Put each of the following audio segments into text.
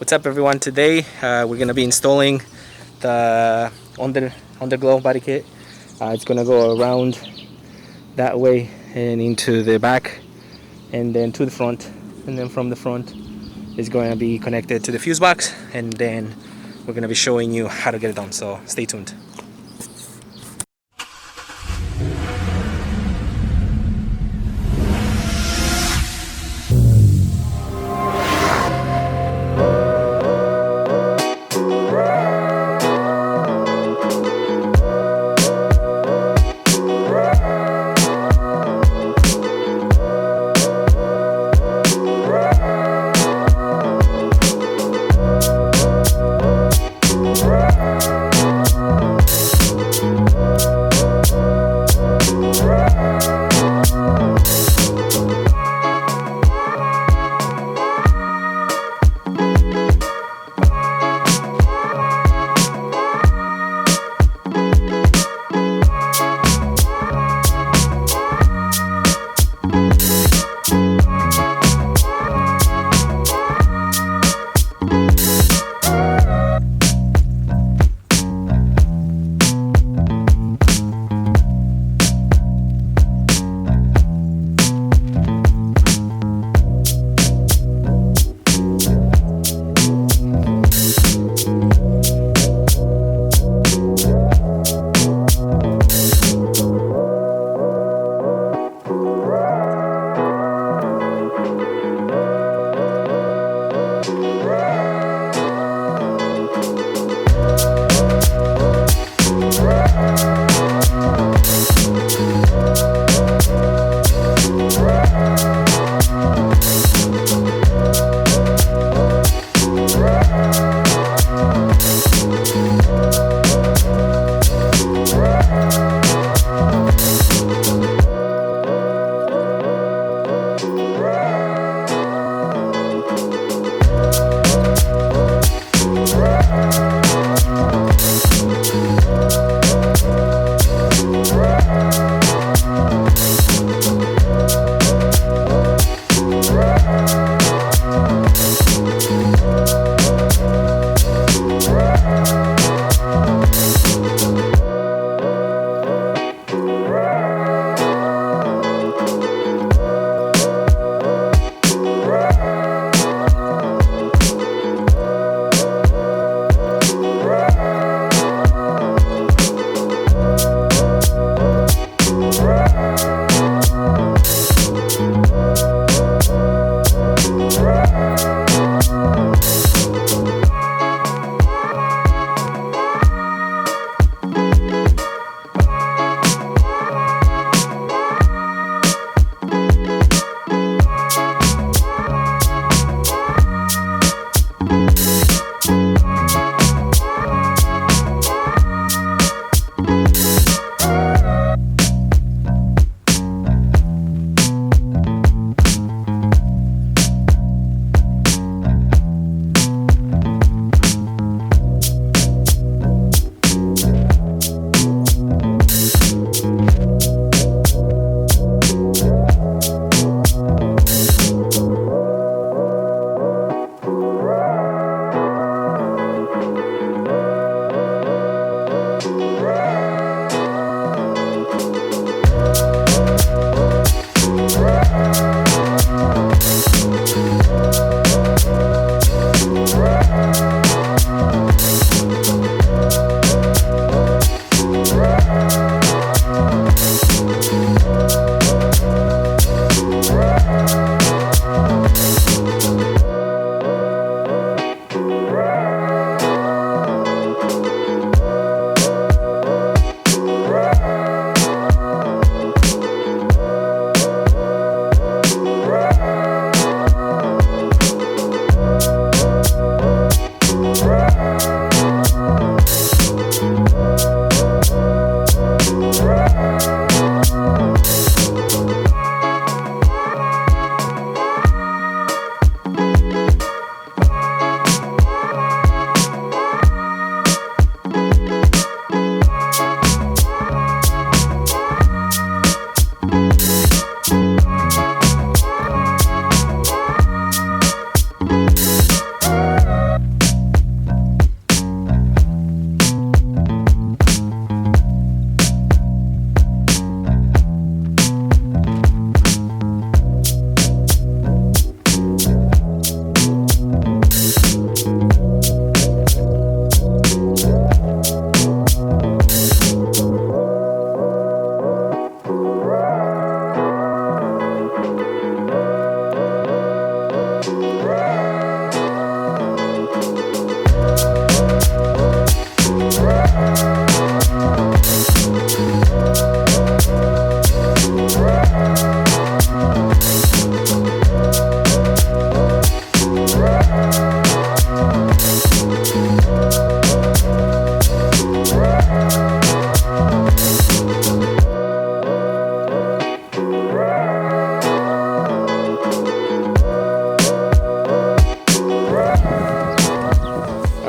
What's up, everyone? Today we're gonna be installing the Underglow body kit. It's gonna go around that way and into the back and then to the front, and then from the front is going to be connected to the fuse box, and then we're gonna be showing you how to get it done, so stay tuned.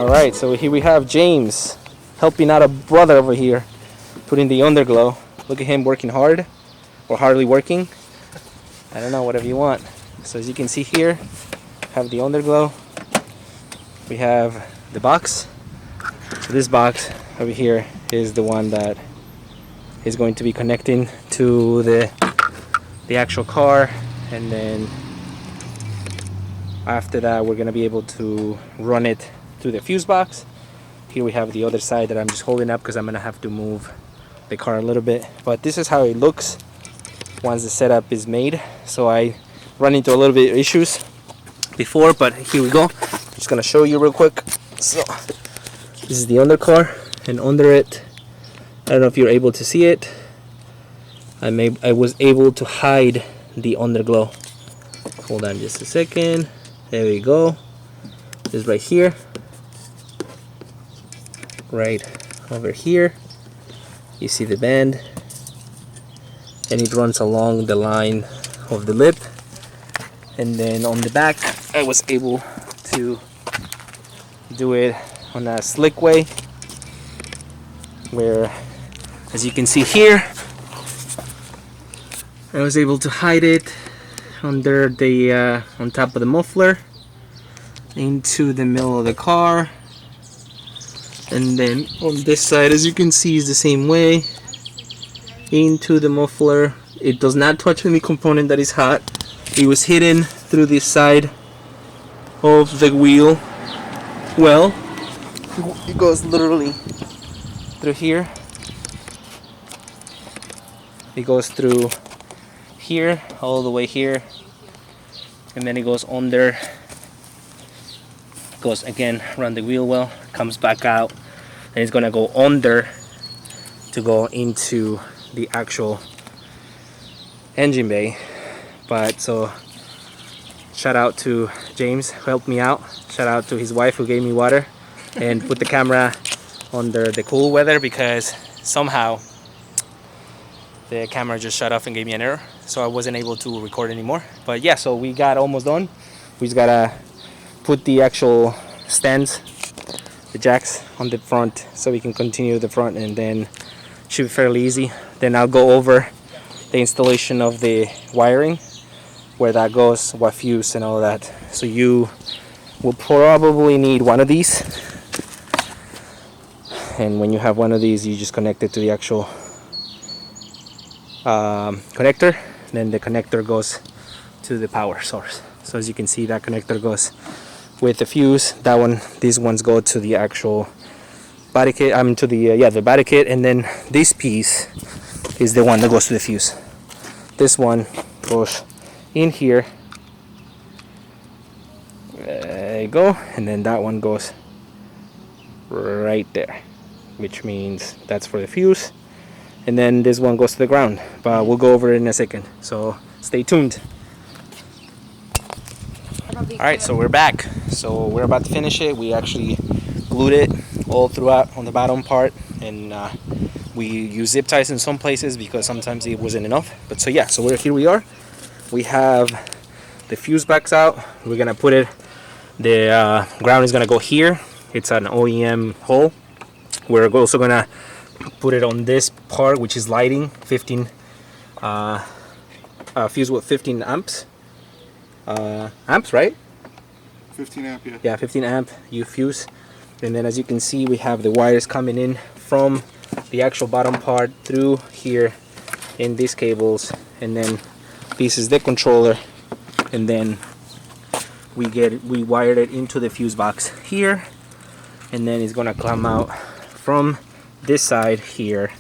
All right, so here we have James helping out a brother over here, putting the underglow. Look at him working hard, or hardly working. I don't know, whatever you want. So as you can see here, have the underglow. We have the box. So this box over here is the one that is going to be connecting to the actual car, and then after that we're going to be able to run it through the fuse box. Here we have the other side that I'm just holding up because I'm going to have to move the car a little bit, but this is how it looks once the setup is made. So I run into a little bit of issues before, but here we go. I'm just going to show you real quick. So this is the undercar, and under it, I don't know if you're able to see it, I was able to hide the underglow. Hold on just a second. There we go. This right here, right over here, you see the band, and it runs along the line of the lip. And then on the back, I was able to do it on a slick way, where, as you can see here, I was able to hide it under the on top of the muffler into the middle of the car. And then on this side, as you can see, is the same way, into the muffler. It does not touch any component that is hot. It was hidden through this side of the wheel. Well, it goes literally through here. It goes through here, all the way here, and then it goes under, goes again around the wheel well, comes back out, and it's gonna go under to go into the actual engine bay. But so shout out to James who helped me out, shout out to his wife who gave me water and put the camera under the cool weather, because somehow the camera just shut off and gave me an error, so I wasn't able to record anymore. But yeah, so we got almost done. We just gotta put the actual stands, the jacks, on the front so we can continue the front, and then should be fairly easy. Then I'll go over the installation of the wiring, where that goes, what fuse and all that. So you will probably need one of these, and when you have one of these, you just connect it to the actual connector. Then the connector goes to the power source. So as you can see, that connector goes with the fuse. That one, these ones go to the actual body kit. I mean to the the body kit, and then this piece is the one that goes to the fuse. This one goes in here. There you go, and then that one goes right there, which means that's for the fuse. And then this one goes to the ground, but we'll go over it in a second, so stay tuned. Alright, so we're back. So we're about to finish it. We actually glued it all throughout on the bottom part, and we use zip ties in some places because sometimes it wasn't enough. But so yeah, so here we are. We have the fuse box out. We're gonna put it, the ground is gonna go here. It's an OEM hole. We're also gonna put it on this part, which is lighting, 15 fuse with 15 amps. Amps, right? 15 amp, yeah. Yeah, 15 amp U fuse. And then as you can see, we have the wires coming in from the actual bottom part through here in these cables, and then this is the controller, and then we wired it into the fuse box here, and then it's gonna come out from this side here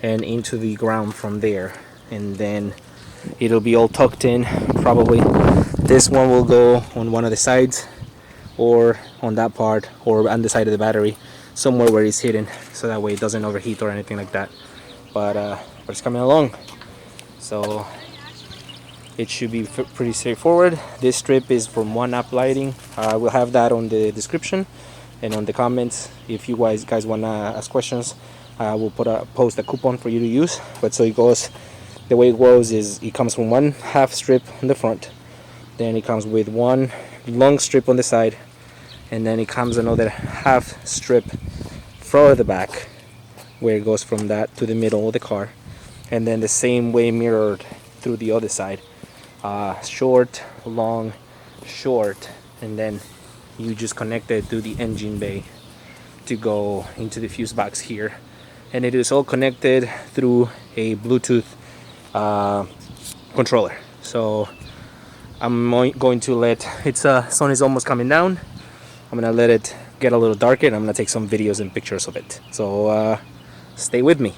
and into the ground from there, and then it'll be all tucked in. Probably this one will go on one of the sides, or on that part, or on the side of the battery, somewhere where it's hidden, so that way it doesn't overheat or anything like that. But it's coming along, so it should be pretty straightforward. This strip is from 1 Up Lighting. We'll have that on the description and on the comments. If you guys want to ask questions, we'll post a coupon for you to use. But so it goes, the way it goes is it comes from 1/2 strip on the front, then it comes with 1 long strip on the side, and then it comes another half strip for the back, where it goes from that to the middle of the car, and then the same way mirrored through the other side. Short, long, short, and then you just connect it to the engine bay to go into the fuse box here, and it is all connected through a Bluetooth controller. So I'm going to let sun is almost coming down. I'm gonna let it get a little darker, and I'm gonna take some videos and pictures of it. So stay with me.